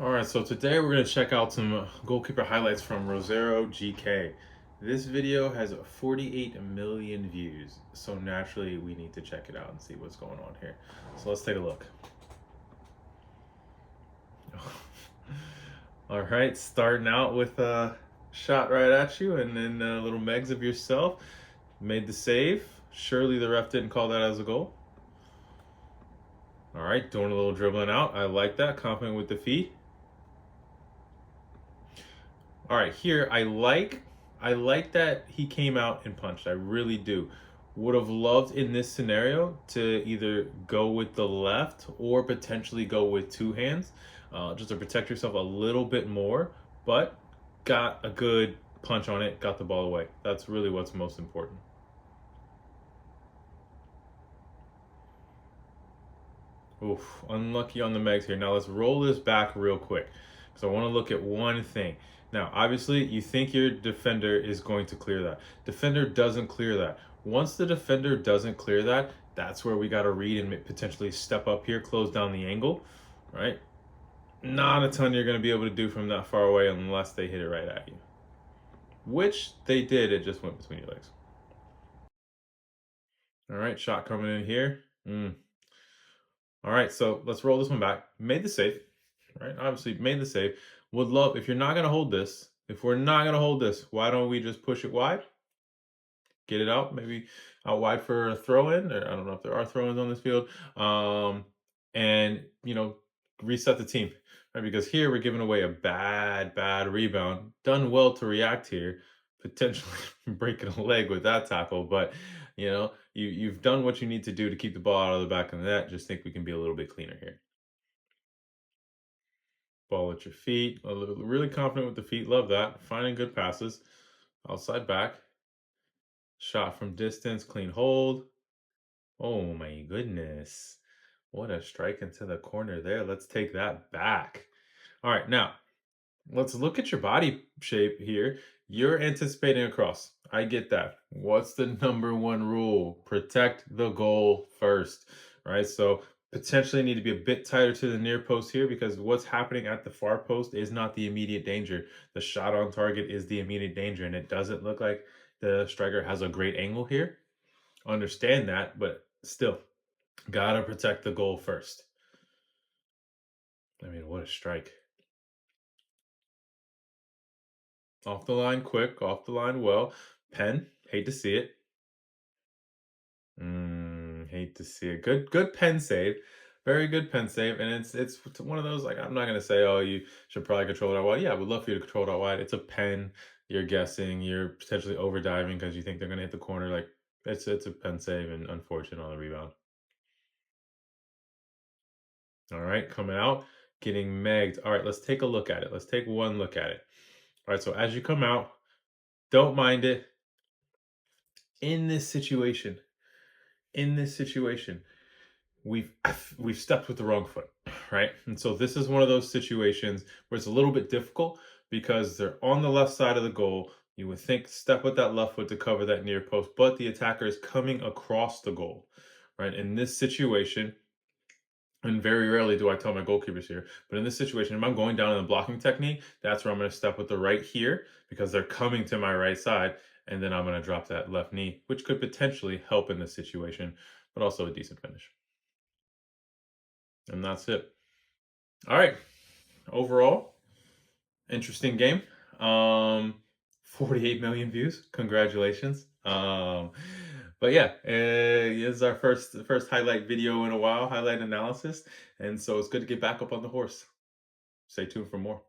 All right, so today we're going to check out some goalkeeper highlights from Rosero GK. This video has 48 million views, so naturally we need to check it out and see what's going on here. So let's take a look. All right, starting out with a shot right at you and then little megs of yourself. Made the save. Surely the ref didn't call that as a goal. All right, doing a little dribbling out. I like that, confident with the feet. All right, here I like that he came out and punched. I really do. Would have loved in this scenario to either go with the left or potentially go with two hands, just to protect yourself a little bit more. But got a good punch on it, got the ball away. That's really what's most important. Oof, unlucky on the megs here. Now let's roll this back real quick because I want to look at one thing. Now, obviously, you think your defender is going to clear that. Defender doesn't clear that. Once the defender doesn't clear that, that's where we got to read and potentially step up here, close down the angle, right? Not a ton you're going to be able to do from that far away unless they hit it right at you. Which they did, it just went between your legs. All right, shot coming in here. All right, so let's roll this one back. Made the save, right? Obviously made the save. Would love, if you're not gonna hold this, if we're not gonna hold this, why don't we just push it wide? Get it out, maybe out wide for a throw in, or I don't know if there are throw ins on this field. And reset the team, right? Because here we're giving away a bad rebound. Done well to react here, potentially breaking a leg with that tackle, but you've done what you need to do to keep the ball out of the back of the net. Just think we can be a little bit cleaner here. Ball at your feet. Really confident with the feet. Love that. Finding good passes. Outside back. Shot from distance. Clean hold. Oh my goodness. What a strike into the corner there. Let's take that back. All right, now let's look at your body shape here. You're anticipating a cross. I get that. What's the number one rule? Protect the goal first, right? So potentially need to be a bit tighter to the near post here because what's happening at the far post is not the immediate danger. The shot on target is the immediate danger, and it doesn't look like the striker has a great angle here. Understand that, but still, gotta protect the goal first. I mean, what a strike. Off the line quick, off the line well. Pen, hate to see it. Hate to see it. Good pen save. Very good pen save. And it's one of those, like, I'm not gonna say, oh, you should probably control it out wide. Yeah, I would love for you to control it out wide. It's a pen. You're guessing, you're potentially over diving because you think they're gonna hit the corner. Like it's a pen save and unfortunate on the rebound. All right, coming out, getting megged. All right, let's take a look at it. Let's take one look at it. All right, so as you come out, don't mind it. In this situation, in this situation, we've we've stepped with the wrong foot, right? And so this is one of those situations where it's a little bit difficult because they're on the left side of the goal. You would think step with that left foot to cover that near post, but the attacker is coming across the goal, right? In this situation, and very rarely do I tell my goalkeepers here, but in this situation, if I'm going down in the blocking technique, that's where I'm going to step with the right here because they're coming to my right side, and then I'm going to drop that left knee, which could potentially help in this situation, but also a decent finish. And that's it. All right. Overall, interesting game. 48 million views. Congratulations. But yeah, it's our first highlight video in a while, highlight analysis, and so it's good to get back up on the horse. Stay tuned for more.